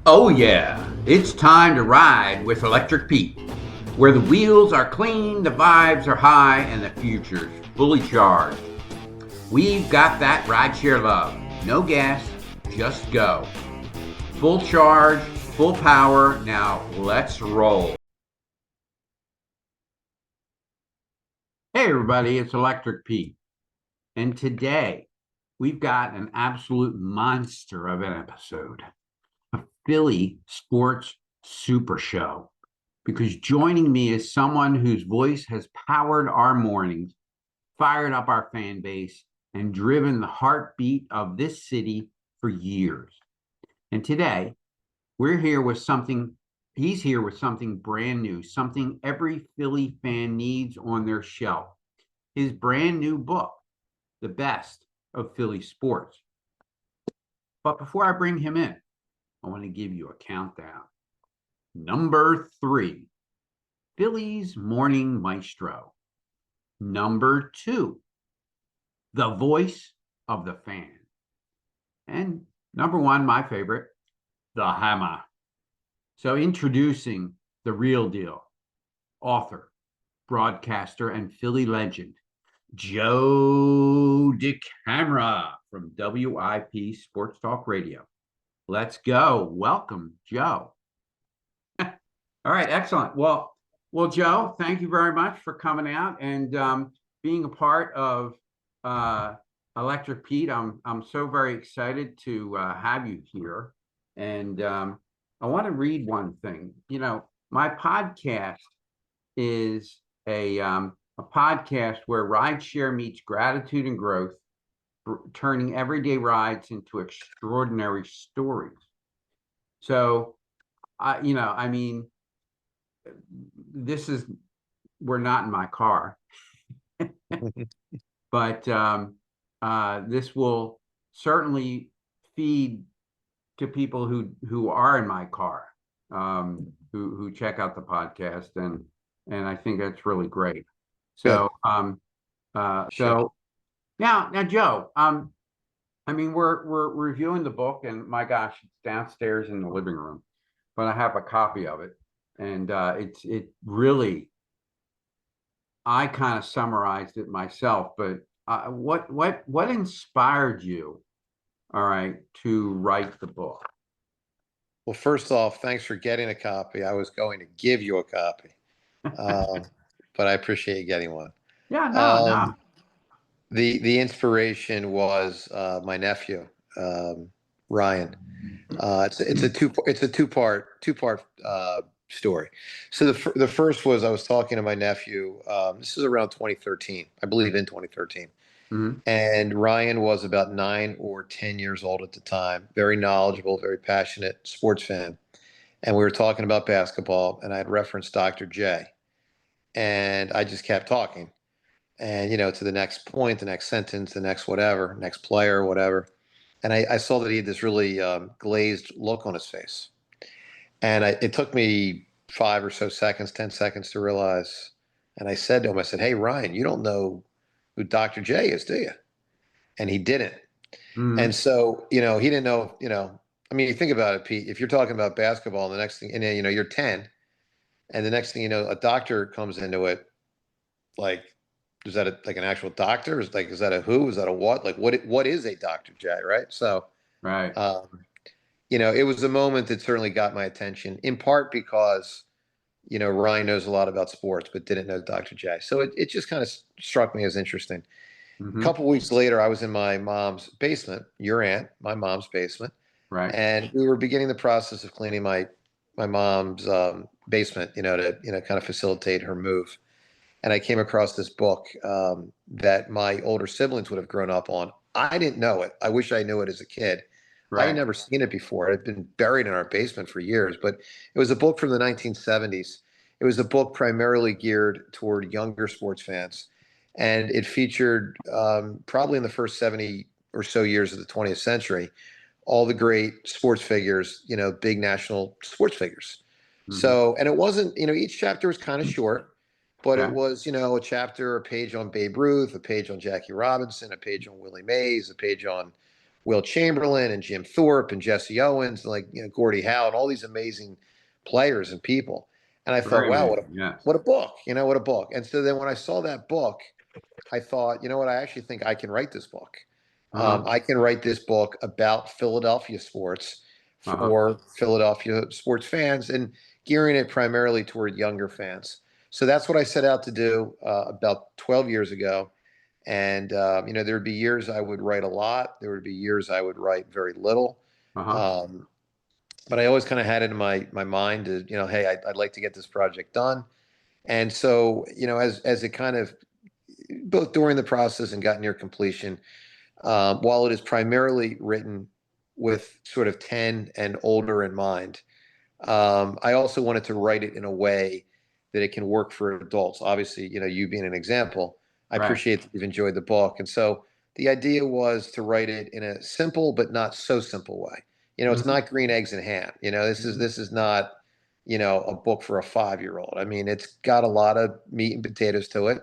Oh, yeah, it's time to ride with Electric Pete, where the wheels are clean, the vibes are high, and the future's fully charged. We've got that rideshare love. No gas, just go. Full charge, full power. Now let's roll. Hey, everybody, it's Electric Pete. And today we've got an absolute monster of an episode. A Philly sports super show, because joining me is someone whose voice has powered our mornings, fired up our fan base, and driven the heartbeat of this city for years. And today, he's here with something brand new, something every Philly fan needs on their shelf. His brand new book, The Best of Philly Sports. But before I bring him in, I want to give you a countdown. Number 3, Phillies Morning Maestro. Number 2, the voice of the fan. And number 1, my favorite, the hammer. So introducing the real deal, author, broadcaster, and Philly legend, Joe DeCamara from WIP Sports Talk Radio. Let's go. Welcome, Joe. All right, excellent. Well, Joe, thank you very much for coming out and being a part of Electric Pete. I'm so very excited to have you here, and I want to read one thing. You know, my podcast is a podcast where rideshare meets gratitude and growth, turning everyday rides into extraordinary stories. So, I mean, we're not in my car, but this will certainly feed to people who are in my car, who check out the podcast, and I think that's really great. So, Sure. now, Joe, I mean, we're reviewing the book, and my gosh, it's downstairs in the living room, but I have a copy of it, and it really, I kind of summarized it myself, but what inspired you, all right, to write the book? Well, first off, thanks for getting a copy. I was going to give you a copy, um, but I appreciate you getting one. Yeah, no. Um, the inspiration was my nephew, Ryan. It's a two part story. So the first was I was talking to my nephew. This is around 2013, I believe, in 2013. Mhm. And Ryan was about 9 or 10 years old at the time, very knowledgeable, very passionate sports fan. And we were talking about basketball, and I had referenced Dr. J. And I just kept talking. And, to the next point, the next sentence, the next whatever, next player, whatever. And I saw that he had this really glazed look on his face. And it took me 5 or so seconds, 10 seconds to realize. And I said to him, I said, "Hey, Ryan, you don't know who Dr. J is, do you?" And he didn't. And Mhm. so, he didn't know, I mean, you think about it, Pete, if you're talking about basketball and the next thing, and then, you're 10, and the next thing you know, a doctor comes into it, like, is that like an actual doctor? Is that a who? Is that a what? Like, what is a Dr. J, right? So, Right. um, it was a moment that certainly got my attention, in part because, Ryan knows a lot about sports, but didn't know Dr. J. So it just kind of struck me as interesting. A Mhm. couple weeks later, I was in my mom's basement, your aunt, my mom's basement, Right. and we were beginning the process of cleaning my mom's basement, to kind of facilitate her move. And I came across this book that my older siblings would have grown up on. I didn't know it. I wish I knew it as a kid. I had Right. never seen it before. It had been buried in our basement for years, but it was a book from the 1970s. It was a book primarily geared toward younger sports fans, and it featured probably in the first 70 or so years of the 20th century all the great sports figures, big national sports figures. Mhm. So, and it wasn't, each chapter was kind of short, but it Yeah. was, a chapter, a page on Babe Ruth, a page on Jackie Robinson, a page on Willie Mays, a page on Will Chamberlain and Jim Thorpe and Jesse Owens, and like, Gordie Howe and all these amazing players and people. And I thought, Very wow, amazing. Yes. what a book, what a book. And so then when I saw that book, I thought, you know what, I actually think I can write this book. I can write this book about Philadelphia sports for Philadelphia sports fans and gearing it primarily toward younger fans. So that's what I set out to do about 12 years ago. And, there would be years I would write a lot. There would be years I would write very little. But I always kind of had it in my mind to, hey, I'd like to get this project done. And so, as it kind of both during the process and got near completion, while it is primarily written with sort of 10 and older in mind, I also wanted to write it in a way that it can work for adults. Obviously, you being an example, I appreciate that you've enjoyed the book. And so the idea was to write it in a simple but not so simple way. It's not green eggs and ham. This is not, a book for a 5-year-old. I mean, it's got a lot of meat and potatoes to it.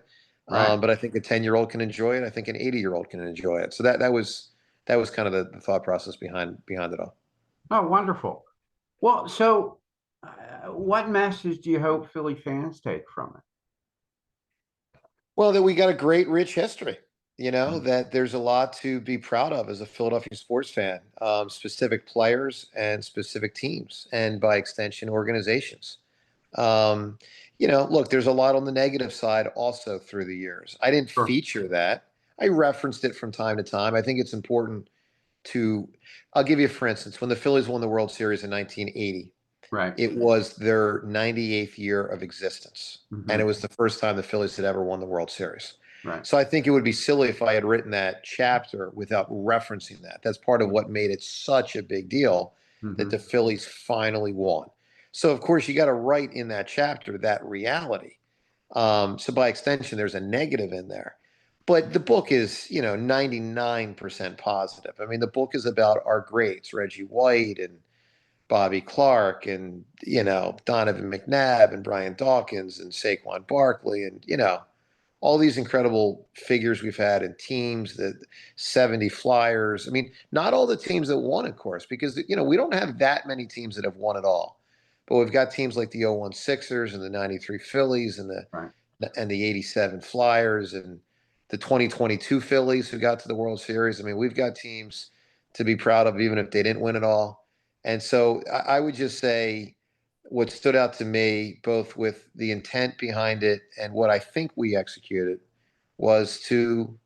But I think a 10-year-old can enjoy it. I think an 80-year-old can enjoy it. So that was kind of the thought process behind it all. Oh, wonderful. Well, so what message do you hope Philly fans take from it? Well, that we got a great, rich history, that there's a lot to be proud of as a Philadelphia sports fan, specific players and specific teams, and by extension, organizations. Look, there's a lot on the negative side also through the years. I didn't feature that. I referenced it from time to time. I think it's important I'll give you, for instance, when the Phillies won the World Series in 1980, it was their 98th year of existence. And it was the first time the Phillies had ever won the World Series. So I think it would be silly if I had written that chapter without referencing that. That's part of what made it such a big deal that the Phillies finally won. So, of course, you got to write in that chapter that reality. So by extension, there's a negative in there. But the book is, 99% positive. I mean, the book is about our greats, Reggie White and Bobby Clark and, Donovan McNabb and Brian Dawkins and Saquon Barkley and, all these incredible figures we've had in teams, the 70 Flyers. I mean, not all the teams that won, of course, because, we don't have that many teams that have won it all. But we've got teams like the 01 Sixers and the 93 Phillies and the 87 Flyers and the 2022 Phillies who got to the World Series. I mean, we've got teams to be proud of, even if they didn't win it all. And so I would just say what stood out to me, both with the intent behind it and what I think we executed, was to,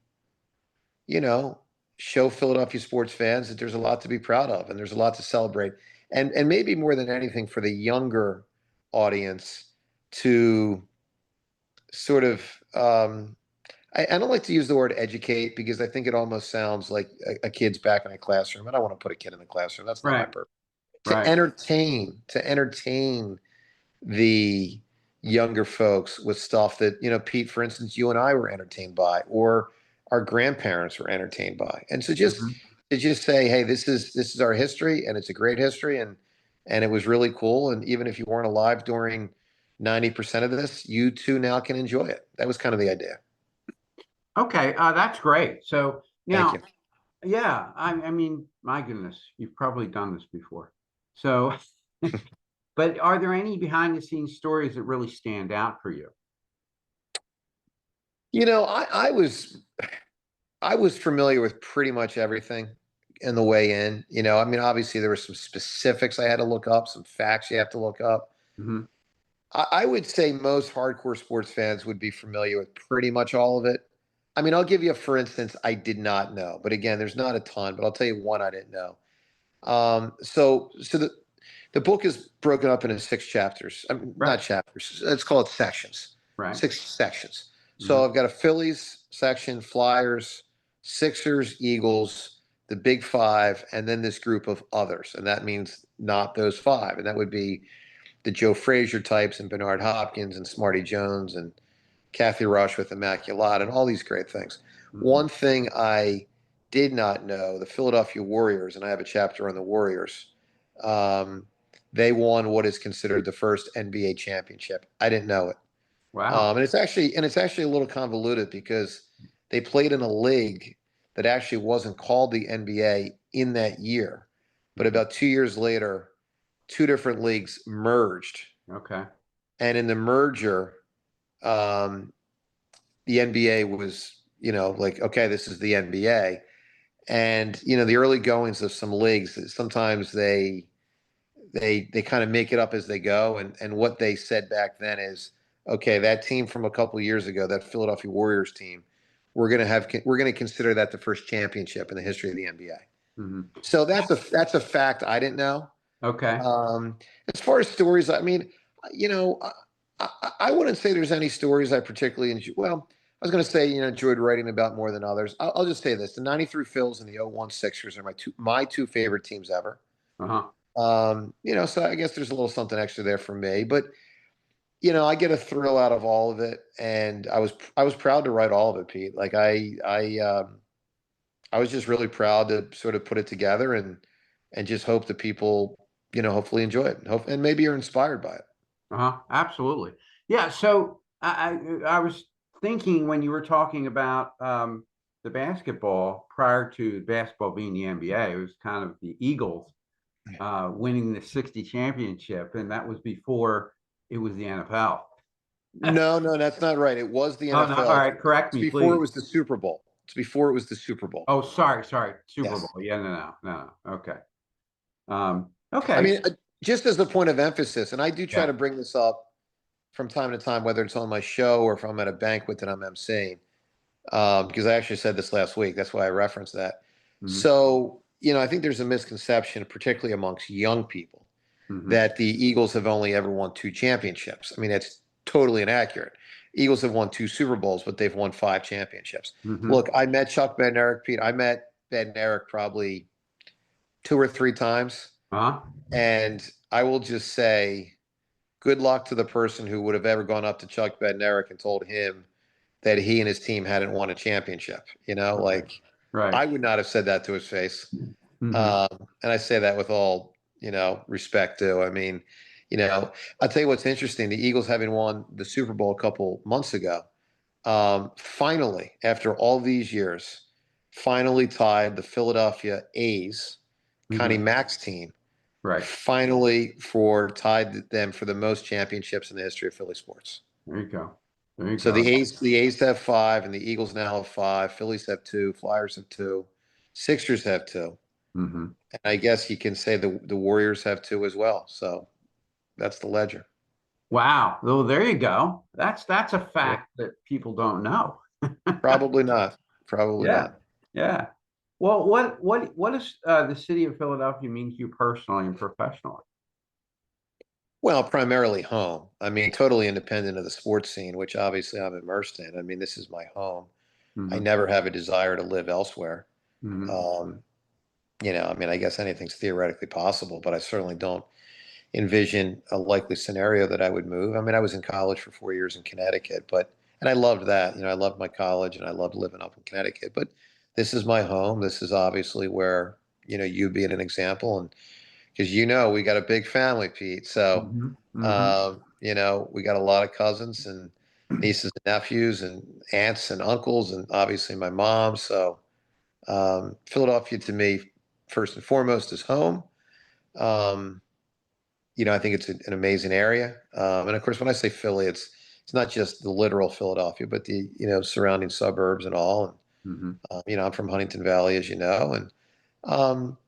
show Philadelphia sports fans that there's a lot to be proud of and there's a lot to celebrate. And maybe more than anything for the younger audience to sort of, I don't like to use the word educate because I think it almost sounds like a kid's back in a classroom. I don't want to put a kid in the classroom. That's not my purpose. To entertain the younger folks with stuff that, Pete, for instance, you and I were entertained by, or our grandparents were entertained by. And so just to just say, hey, this is our history and it's a great history and it was really cool. And even if you weren't alive during 90% of this, you too now can enjoy it. That was kind of the idea. Okay, that's great. So now, Thank you. yeah, I mean, my goodness, you've probably done this before. So, but are there any behind the scenes stories that really stand out for you? I was familiar with pretty much everything in the way in. I mean, obviously there were some specifics I had to look up, some facts you have to look up. I would say most hardcore sports fans would be familiar with pretty much all of it. I mean, I'll give you for instance, I did not know, but again, there's not a ton, but I'll tell you one I didn't know. So the book is broken up into 6 chapters. I mean, not chapters. Let's call it sections. 6 sections. So I've got a Phillies section, Flyers, Sixers, Eagles, the Big Five, and then this group of others. And that means not those 5. And that would be the Joe Frazier types and Bernard Hopkins and Smarty Jones and Kathy Rush with Immaculata and all these great things. One thing I did not know, the Philadelphia Warriors, and I have a chapter on the Warriors, they won what is considered the first NBA championship. I didn't know it. Wow. And it's actually a little convoluted because they played in a league that actually wasn't called the NBA in that year. But about 2 years later, two different leagues merged. Okay. And in the merger, the NBA was, like, okay, this is the NBA. And, the early goings of some leagues, sometimes they kind of make it up as they go. And what they said back then is, okay, that team from a couple of years ago, that Philadelphia Warriors team, we're going to consider that the first championship in the history of the NBA. Mm-hmm. So that's a fact I didn't know. Okay. As far as stories, I mean, I wouldn't say there's any stories I particularly enjoy. Well, I was going to say, enjoyed writing about more than others. I'll just say this: the '93 Phils and the '01 Sixers are my two favorite teams ever. Uh-huh. So I guess there's a little something extra there for me, but I get a thrill out of all of it, and I was proud to write all of it, Pete. Like I was just really proud to sort of put it together and just hope that people, hopefully enjoy it, and maybe you're inspired by it. Uh-huh. Absolutely. Yeah. So I was thinking when you were talking about the basketball prior to basketball being the NBA, it was kind of the Eagles winning the 60 championship, and that was before it was the NFL. No, that's not right. It was the Oh, no. All NFL. right. Correct It's me, before it please. was the Super Bowl. It's before it was the Super Bowl. Oh, sorry. Super Yes. Bowl. Yeah, no. Okay. I Okay. mean, just as a point of emphasis, and I do try Yeah. to bring this up from time to time, whether it's on my show or if I'm at a banquet that I'm emceeing, because I actually said this last week. That's why I referenced that. Mm-hmm. So, I think there's a misconception, particularly amongst young people, Mm-hmm. that the Eagles have only ever won two championships. I mean, that's totally inaccurate. Eagles have won two Super Bowls, but they've won five championships. Mm-hmm. Look, I met Chuck Bednarik, Pete. I met Bednarik probably two or three times. Uh-huh. And I will just say, good luck to the person who would have ever gone up to Chuck Bednarik and told him that he and his team hadn't won a championship. Like Right. I would not have said that to his face. Mm-hmm. And I say that with all, respect too. I mean, I'll tell you what's interesting. The Eagles, having won the Super Bowl a couple months ago, finally, after all these years, finally tied the Philadelphia A's, Connie Mm-hmm. Mack's team, Right. finally tied them for the most championships in the history of Philly sports. There you go. There you So go. the A's have five, and the Eagles now have five. Phillies have two. Flyers have two. Sixers have two. Mm-hmm. And I guess you can say the Warriors have two as well. So that's the ledger. Wow. Well, there you go. That's a fact that people don't know. Probably not. Probably Yeah. not. Yeah. Well, what does the city of Philadelphia mean to you personally and professionally? Well, primarily home. I mean, totally independent of the sports scene, which obviously I'm immersed in. I mean, this is my home. I Mm-hmm. never have a desire to live elsewhere. Mm-hmm. Um, I mean, I guess anything's theoretically possible, but I certainly don't envision a likely scenario that I would move. I mean, I was in college for 4 years in Connecticut, and I loved that. I loved my college and I loved living up in Connecticut, but this is my home. This is obviously where, you being an example. And because, we got a big family, Pete. So, Mm-hmm. Mm-hmm. we got a lot of cousins and nieces and nephews and aunts and uncles, and obviously my mom. So, Philadelphia to me, first and foremost, is home. Um, I think it's an amazing area. And of course, when I say Philly, it's not just the literal Philadelphia, but the surrounding suburbs and all. And Mm-hmm. I'm from Huntington Valley, as you know, um,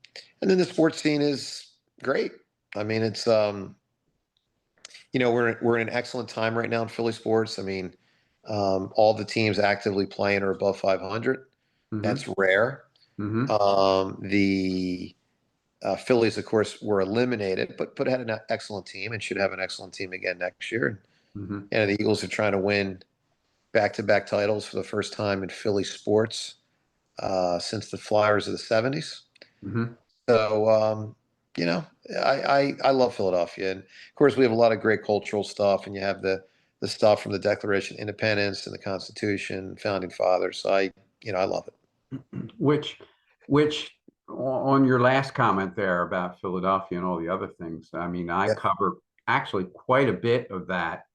and then the sports scene is great. I mean, it's we're in an excellent time right now in Philly sports. I mean, all the teams actively playing are above 500. Mm-hmm. That's rare. Mm-hmm. The Phillies, of course, were eliminated, but had an excellent team and should have an excellent team again next year. Mm-hmm. And the Eagles are trying to win back-to-back titles for the first time in Philly sports since the Flyers of the '70s. Mm-hmm. So, you know, I love Philadelphia, and of course, we have a lot of great cultural stuff, and you have the stuff from the Declaration of Independence and the Constitution, founding fathers. So I love it. Which, which, on your last comment there about Philadelphia and all the other things, I mean, I Yeah. cover actually quite a bit of that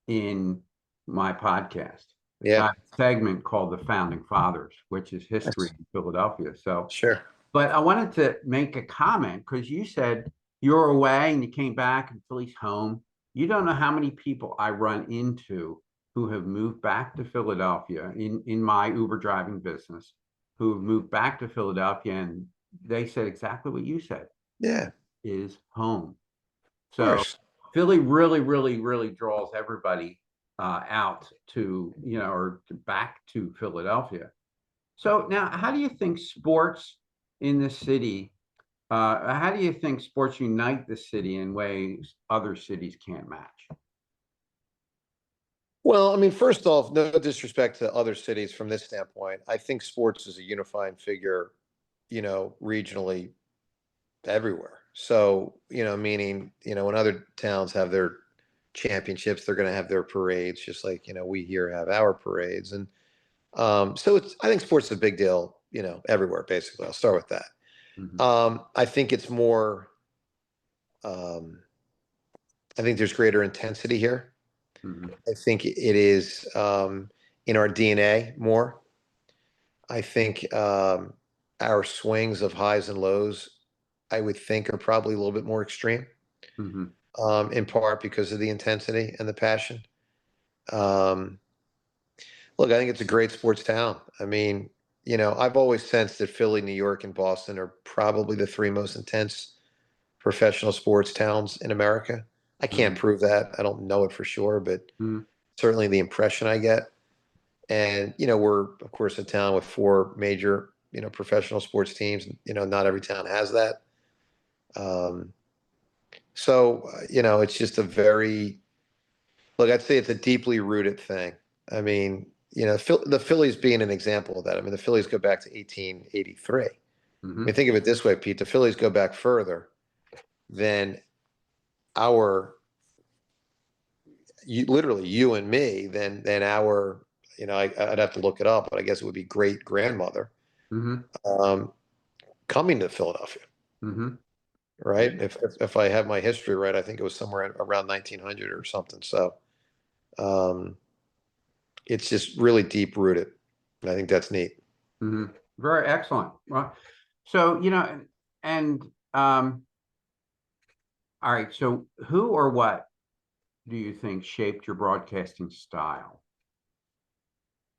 in my podcast. Yeah, segment called The Founding Fathers, which is history in Philadelphia. So, sure. but I wanted to make a comment because you said you were away and you came back and Philly's home. You don't know how many people I run into who have moved back to Philadelphia in my Uber driving business, who have moved back to Philadelphia, and they said exactly what you said, Yeah, of is home. So course. Philly really, really, really draws everybody out to, or back to Philadelphia. So now, how do you think sports in the city, how do you think sports unite the city in ways other cities can't match? Well, I mean, first off, no disrespect to other cities from this standpoint. I think sports is a unifying figure, regionally everywhere. So, meaning, when other towns have their championships, they're going to have their parades, just like, we here have our parades. And so I think sports is a big deal, everywhere, basically. I'll start with that. Mhm, I think it's more, um, I think there's greater intensity here. mhm, I think it is in our DNA more. I think our swings of highs and lows, I would think, are probably a little bit more extreme, mhm, in part because of the intensity and the passion. Um, Look, I think it's a great sports town. I mean, I've always sensed that Philly, New York, and Boston are probably the three most intense professional sports towns in America. I can't mhm, prove that. I don't know it for sure, but mhm, certainly the impression I get. And, we're, of course, a town with four major, professional sports teams. Not every town has that. Um, it's just a very, look, I'd say it's a deeply rooted thing. I mean, the Phillies being an example of that. I mean, the Phillies go back to 1883. I mean, mhm, think of it this way, Pete. The Phillies go back further than our, literally you and me, than our, I'd have to look it up, but I guess it would be great grandmother mhm, um, coming to Philadelphia, mhm. right? If I have my history right, I think it was somewhere around 1900 or something. So um, it's just really deep rooted, and I think that's neat. Mhm. Very excellent. Well, so, and all right. So, who or what do you think shaped your broadcasting style,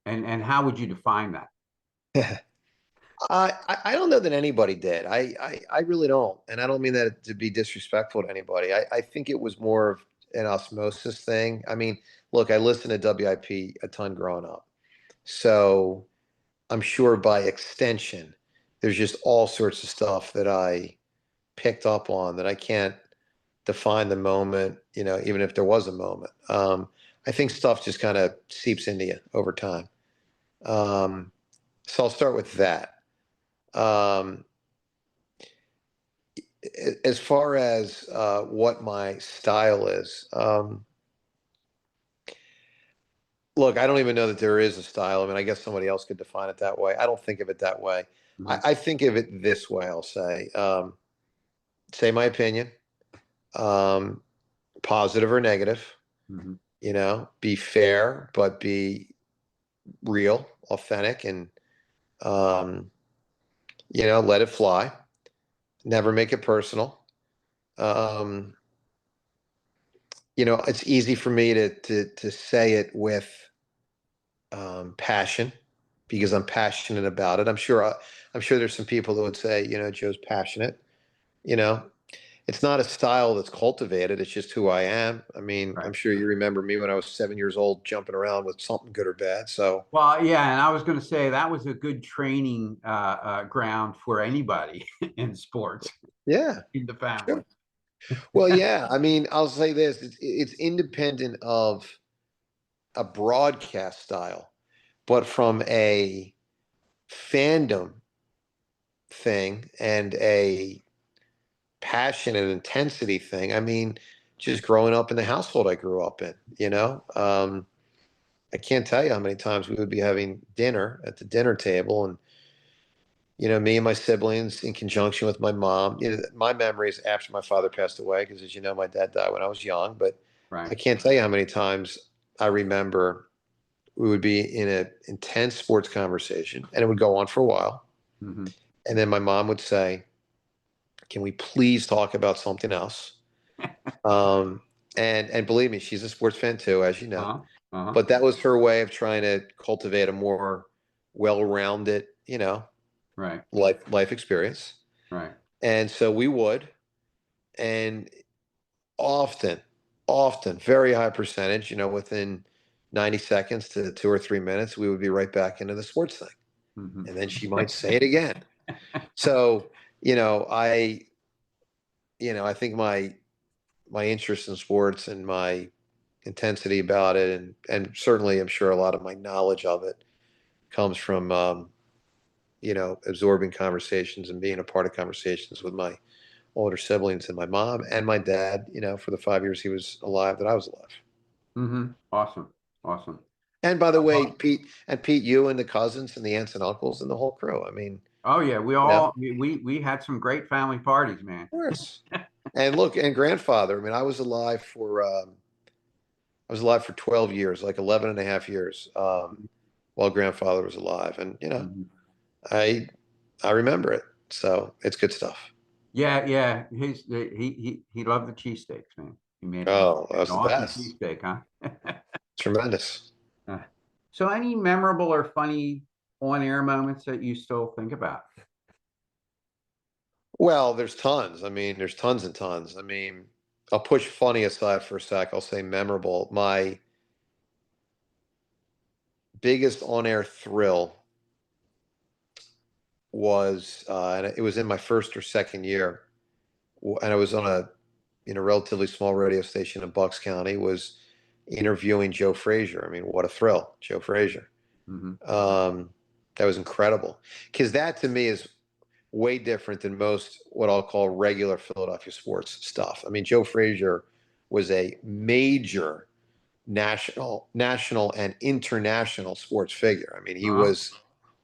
and how would you define that? I don't know that anybody did. I really don't, and I don't mean that to be disrespectful to anybody. I think it was more of an osmosis thing. I mean, look, I listened to WIP a ton growing up, so I'm sure by extension, there's just all sorts of stuff that I picked up on that I can't define the moment. Even if there was a moment, I think stuff just kind of seeps into you over time. Um, so I'll start with that. Um, as far as what my style is, look, I don't even know that there is a style. I mean, I guess somebody else could define it that way. I don't think of it that way. Mhm, I think of it this way. I'll say my opinion, um, positive or negative. mhm, Be fair, but be real, authentic, and um, let it fly. Never make it personal. Um, it's easy for me to say it with passion because I'm passionate about it. I'm sure there's some people that would say, Joe's passionate. You know, it's not a style that's cultivated. It's just who I am. I mean, right. I'm sure you remember me when I was 7 years old, jumping around with something good or bad. So Well, yeah, and I was going to say that was a good training ground for anybody in sports yeah, in the family. sure. Well, yeah. I mean, I'll say this: it's independent of a broadcast style, but from a fandom thing and a passion and intensity thing. I mean, just growing up in the household I grew up in, I can't tell you how many times we would be having dinner at the dinner table and, me and my siblings in conjunction with my mom. My memories after my father passed away, because as you know, my dad died when I was young, but Right. I can't tell you how many times I remember we would be in an intense sports conversation, and it would go on for a while. Mhm. And then my mom would say, "Can we please talk about something else?" Um, and believe me, she's a sports fan too, as you know. Uh-huh. Uh-huh. But that was her way of trying to cultivate a more well-rounded, Right. life experience. Right. And so we would, and often, often, very high percentage, within 90 seconds to 2 or 3 minutes, we would be right back into the sports thing. Mhm. And then she might say it again. So, you know, I, I think my interest in sports and my intensity about it, and certainly I'm sure a lot of my knowledge of it comes from, absorbing conversations and being a part of conversations with my older siblings and my mom and my dad, for the 5 years he was alive that I was alive. Mhm. Awesome. Awesome. And by the way, Uh, Pete, you and the cousins and the aunts and uncles and the whole crew. I mean, Oh yeah, of we had some great family parties, man. course. And look, and grandfather, I mean, I was alive for 12 years, like 11 and a half years, while grandfather was alive. And, Mhm. I, I remember it. So it's good stuff. Yeah, yeah. He loved the cheesesteaks, man. He made Oh, that an was the awesome best. cheesesteak, huh? Tremendous. Uh, So any memorable or funny on-air moments that you still think about? Well, there's tons. I mean, there's tons and tons. I mean, I'll push funny aside for a sec. I'll say memorable. My biggest on-air thrill was, and it was in my first or second year, and I was on a, relatively small radio station in Bucks County, was interviewing Joe Frazier. I mean, what a thrill, Joe Frazier. Hmm. Um, that was incredible because that to me is way different than most what I'll call regular Philadelphia sports stuff. I mean, Joe Frazier was a major national and international sports figure. I mean, he Uh-huh. was,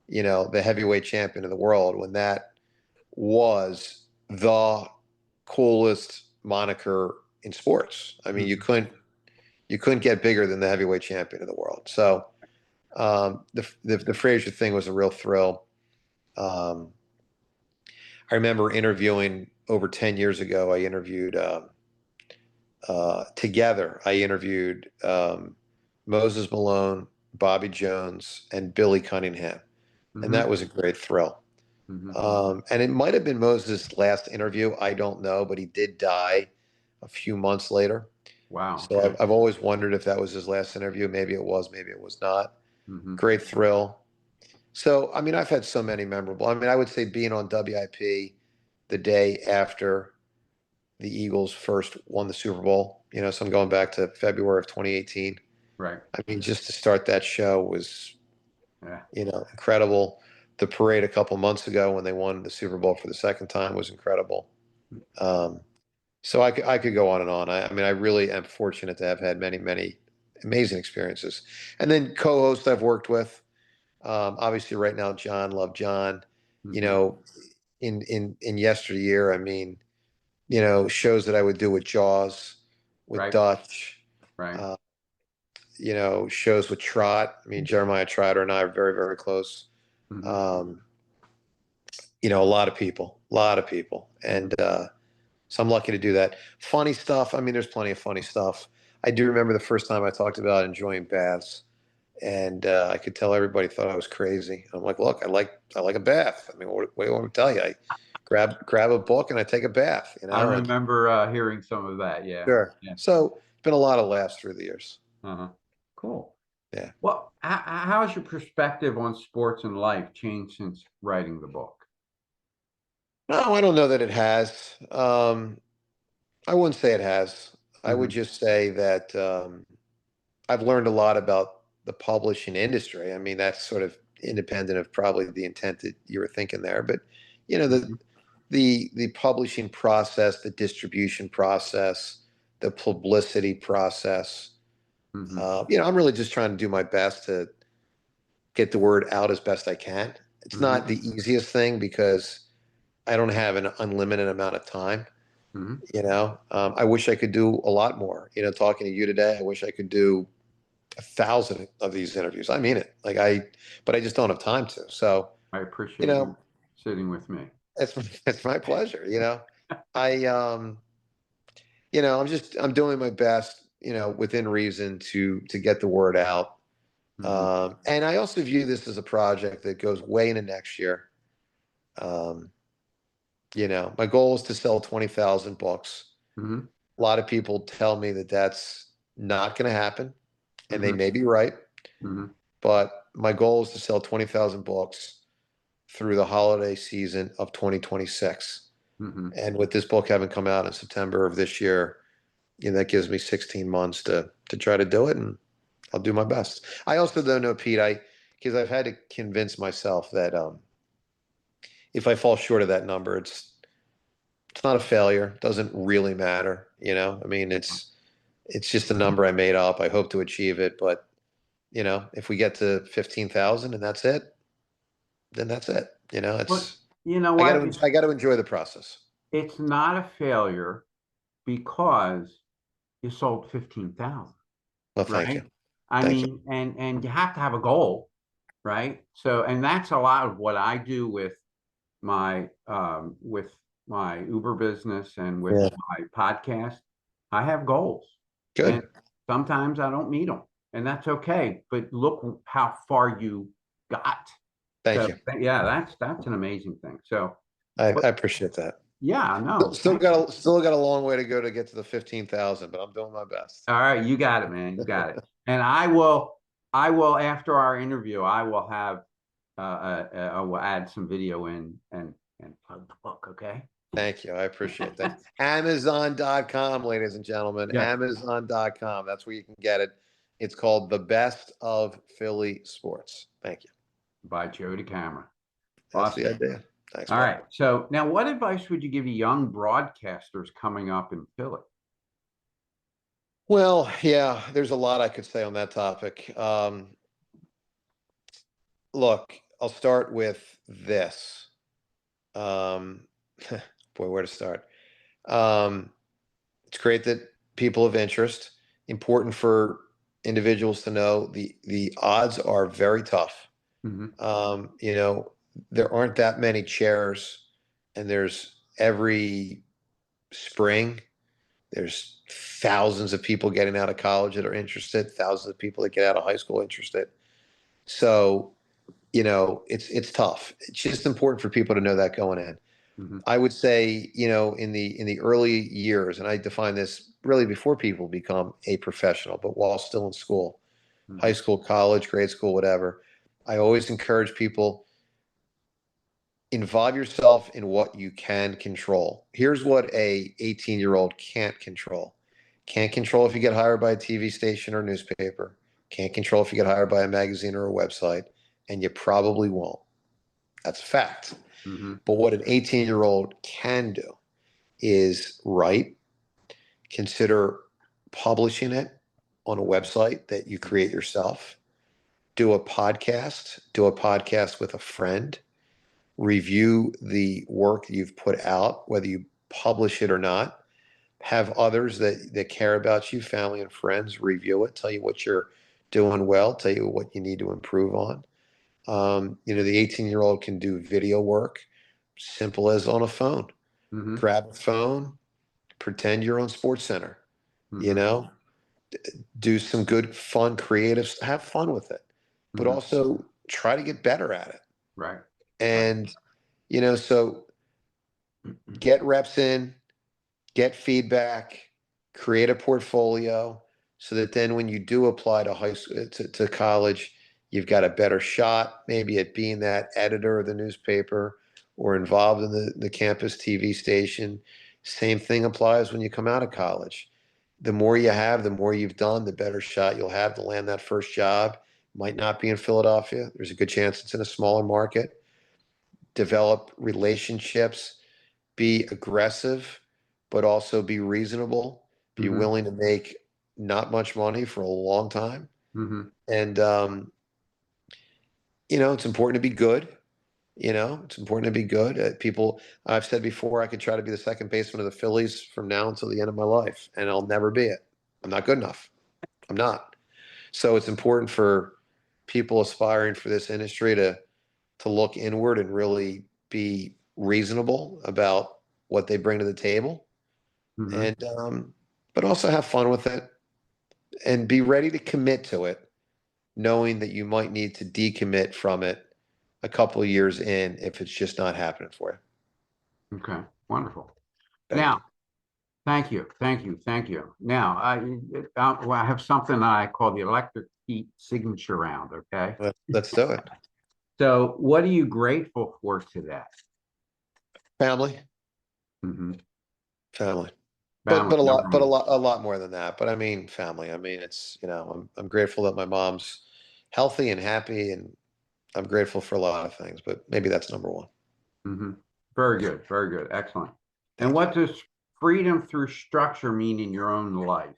the heavyweight champion of the world when that was the coolest moniker in sports. I mean, Mhm. you couldn't get bigger than the heavyweight champion of the world. So the Frazier thing was a real thrill. Um, I remember interviewing over 10 years ago. I interviewed together. I interviewed Moses Malone, Bobby Jones, and Billy Cunningham, and that Hmm. was a great thrill. Hmm. And it might have been Moses' last interview. I don't know, but he did die a few months later. Wow. So I've always wondered if that was his last interview. Maybe it was, maybe it was not. Hmm. Great thrill. So, I mean, I've had so many memorable. I mean, I would say being on WIP the day after the Eagles first won the Super Bowl, so I'm going back to February of 2018. Right. I mean, just to start that show was, Yeah. incredible. The parade a couple months ago when they won the Super Bowl for the second time was incredible. Um, so I could go on and on. I mean, I really am fortunate to have had many, many amazing experiences. And then co-hosts I've worked with, obviously right now, John, love John, you Hmm. know, in yesteryear, I mean, shows that I would do with Jaws, with Right. Dutch, Right. uh, shows with Trot. I mean, Jeremiah Trotter and I are very, very close. Hmm. Um, a lot of people. Hmm. And so I'm lucky to do that. Funny stuff. I mean, there's plenty of funny stuff. I do remember the first time I talked about enjoying baths, and I could tell everybody thought I was crazy. I'm like, look, I like a bath. I mean, what do you want me to tell you? I grab a book and I take a bath. I And remember hearing some of that. Yeah. sure. Yeah. So it's been a lot of laughs through the years. Uh-huh. Cool. Yeah. Well, how has your perspective on sports and life changed since writing the book? No, I don't know that it has. I wouldn't say it has. I would Hmm. just say that I've learned a lot about the publishing industry. I mean, that's sort of independent of probably the intent that you were thinking there. But you know, the Hmm. the publishing process, the distribution process, the publicity process. Hmm. I'm really just trying to do my best to get the word out as best I can. It's not Hmm. the easiest thing because I don't have an unlimited amount of time. Hmm. I wish I could do a lot more. Talking to you today, I wish I could do 1,000 of these interviews. I mean it. But I just don't have time to. So, I you appreciate know, you sitting with me. it's my pleasure. I, I'm doing my best, within reason to get the word out. Hmm. And I also view this as a project that goes way into next year. Um, my goal is to sell 20,000 books. Hmm. A lot of people tell me that that's not going to happen, and they Hmm. may be right. Hmm. But my goal is to sell 20,000 books through the holiday season of 2026. Hmm. And with this book having come out in September of this year, that gives me 16 months to try to do it, and I'll do my best. I also don't know, Pete, because I've had to convince myself that if I fall short of that number, it's not a failure. It doesn't really matter. I mean, it's just a number I made up. I hope to achieve it, but if we get to 15,000 and that's it, then that's it. But It's you know I got what? to I got to enjoy the process. It's not a failure because you sold 15,000, Well, thank you. right? I Thank you. mean, and you have to have a goal, right? So, and that's a lot of what I do with my Uber business and with Yeah. my podcast. I have goals, and Good. sometimes I don't meet them, and that's okay. But look how far you got. Thank So you. yeah, that's an amazing thing. So, I but appreciate that. yeah, no, Still thank you. got a long way to go to get to the 15,000, but I'm doing my best. All right, you got it, man. You got it. And I will after our interview, I will have I will add some video in and plug the book. Okay. Thank you. I appreciate that. Amazon.com, ladies and gentlemen. Yes. Amazon.com. That's where you can get it. It's called The Best of Philly Sports. Thank you. By Joe DeCamara. That's the Awesome. idea. Thanks, All bud. right. So now, what advice would you give young broadcasters coming up in Philly? Well, yeah, there's a lot I could say on that topic. Look, I'll start with this. Um, boy, where to start? Um, it's great that people of interest, important for individuals to know the odds are very tough. Hmm. Um, you know, there aren't that many chairs, and there's every spring, there's thousands of people getting out of college that are interested, thousands of people that get out of high school interested. So, it's tough. It's just important for people to know that going in. Hmm. I would say, in the early years, and I define this really before people become a professional, but while still in school, high Hmm. school, college, grade school, whatever, I always encourage people, involve yourself in what you can control. Here's what a 18-year-old can't control. Can't control if you get hired by a TV station or newspaper. Can't control if you get hired by a magazine or a website, and you probably won't. That's a fact. Hmm. But what an 18-year-old can do is write, consider publishing it on a website that you create yourself, do a podcast with a friend, review the work you've put out, whether you publish it or not, have others that care about you, family and friends, review it, tell you what you're doing well, tell you what you need to improve on. The 18-year-old can do video work, simple as on a phone. Hmm. Grab a phone, pretend you're on Sports Center, you Hmm. know, do some good, fun, creative, have fun with it, but Hmm. also try to get better at it. Right. Right. And, so get reps in, get feedback, create a portfolio so that then when you do apply to high school, to college, you've got a better shot maybe at being that editor of the newspaper or involved in the campus TV station. Same thing applies when you come out of college. The more you have, the more you've done, the better shot you'll have to land that first job. Might not be in Philadelphia. There's a good chance it's in a smaller market. Develop relationships, be aggressive, but also be reasonable, be Hmm. willing to make not much money for a long time. Hmm. And, it's important to be good. It's important to be good. I've said before, I could try to be the second baseman of the Phillies from now until the end of my life, and I'll never be it. I'm not good enough. I'm not. So it's important for people aspiring for this industry to look inward and really be reasonable about what they bring to the table, Mhm. and but also have fun with it and be ready to commit to it, knowing that you might need to decommit from it a couple of years in if it's just not happening for you. Okay, wonderful. Thank Now, you. thank you, thank you, thank you. Now, well, I have something that I call the electric heat signature round, okay? Let's do it. So what are you grateful for today? Family, Mhm. family. Family, But number one. a lot more than that. But I mean, family. I mean, it's, I'm grateful that my mom's healthy and happy, and I'm grateful for a lot of things. But maybe that's number one. Mhm. Very good, very good, excellent. And Thank you. what does freedom through structure mean in your own life?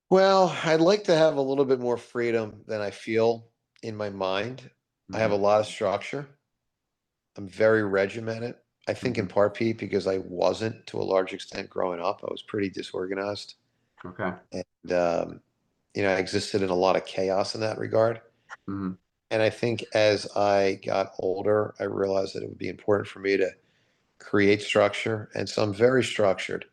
Well, I'd like to have a little bit more freedom than I feel in my mind. I have a Mhm. lot of structure. I'm very regimented. I think in Mhm. part, Pete, because I wasn't to a large extent growing up. I was pretty disorganized, Okay. and I existed in a lot of chaos in that regard. Mhm. And I think as I got older, I realized that it would be important for me to create structure. And so I'm very structured,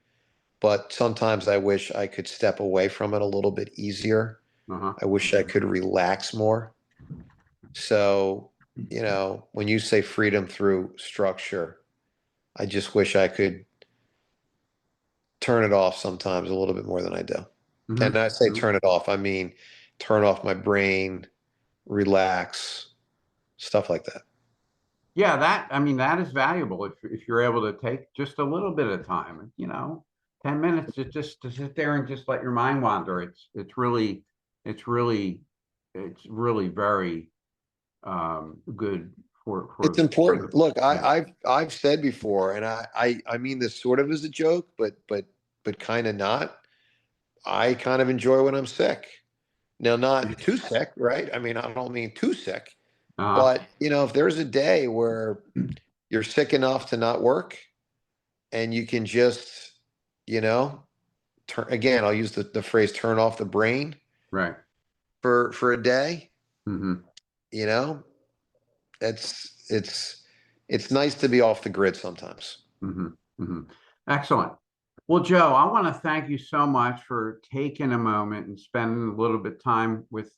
but sometimes I wish I could step away from it a little bit easier. Uh-huh. I wish I could relax more. So, when you say freedom through structure, I just wish I could turn it off sometimes a little bit more than I do. And Mhm. I say Mhm. turn it off, I mean turn off my brain, relax, stuff like that. Yeah, I mean, that is valuable if you're able to take just a little bit of time, 10 minutes to sit there and just let your mind wander. It's really, it's really very good It's for the important. Look, yeah. I've said before, and I mean this sort of as a joke, but kind of not. I kind of enjoy when I'm sick. Now, not too sick, right? I mean, I don't mean too sick, Uh, but if there's a day where you're sick enough to not work, and you can just, you know, turn again, I'll use the phrase turn off the brain right. for a day, Hmm. you know, it's nice to be off the grid sometimes. Hmm. Hmm. Excellent. Well, Joe, I want to thank you so much for taking a moment and spending a little bit of time with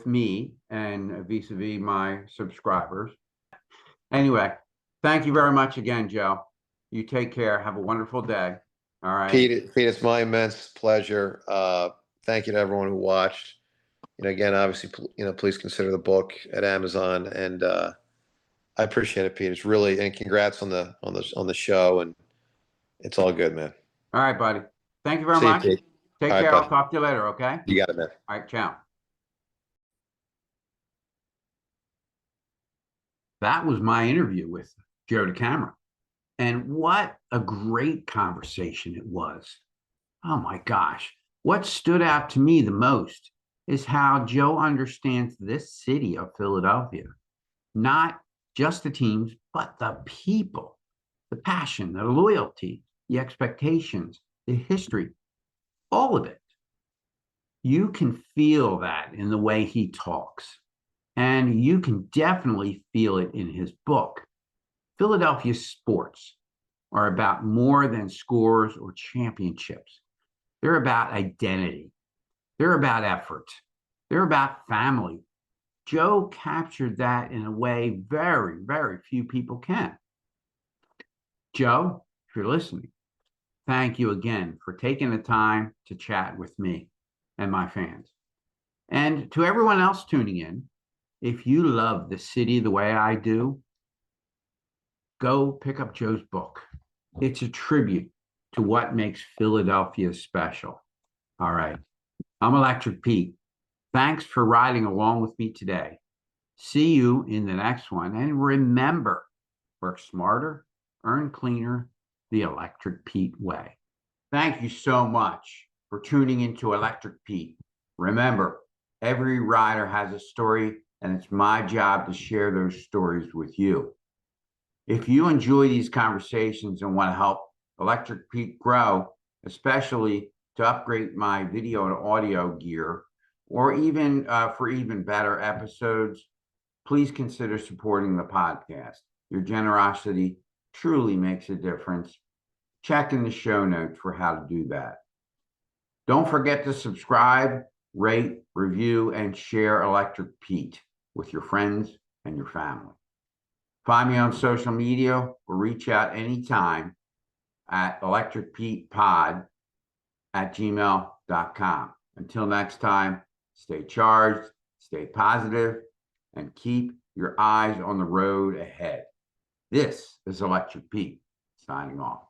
me and vis-a-vis my subscribers. Anyway, thank you very much again, Joe. You take care. Have a wonderful day. All right. Pete, it's my immense pleasure. Thank you to everyone who watched. Again, obviously, please consider the book at Amazon, and I appreciate it, Pete. It's really, and congrats on the show, and it's all good, man. All right, buddy. Thank you very See you, much. Pete. Take All right, care. I'll bud. talk to you later. Okay. You got it, man. All right. Ciao. That was my interview with Joe DeCamara. And what a great conversation it was. Oh my gosh. What stood out to me the most is how Joe understands this city of Philadelphia, not just the teams, but the people, the passion, the loyalty, the expectations, the history, all of it. You can feel that in the way he talks. And you can definitely feel it in his book. Philadelphia sports are about more than scores or championships. They're about identity. They're about effort. They're about family. Joe captured that in a way very, very few people can. Joe, if you're listening, thank you again for taking the time to chat with me and my fans. And to everyone else tuning in, if you love the city the way I do, go pick up Joe's book. It's a tribute to what makes Philadelphia special. All right. I'm Electric Pete. Thanks for riding along with me today. See you in the next one. And remember, work smarter, earn cleaner, the Electric Pete way. Thank you so much for tuning into Electric Pete. Remember, every rider has a story, and it's my job to share those stories with you. If you enjoy these conversations and want to help Electric Pete grow, especially to upgrade my video and audio gear, or even for even better episodes, please consider supporting the podcast. Your generosity truly makes a difference. Check in the show notes for how to do that. Don't forget to subscribe, rate, review, and share Electric Pete with your friends and your family. Find me on social media or reach out anytime at electricpetepod@gmail.com. Until next time, stay charged, stay positive, and keep your eyes on the road ahead. This is Electric Pete signing off.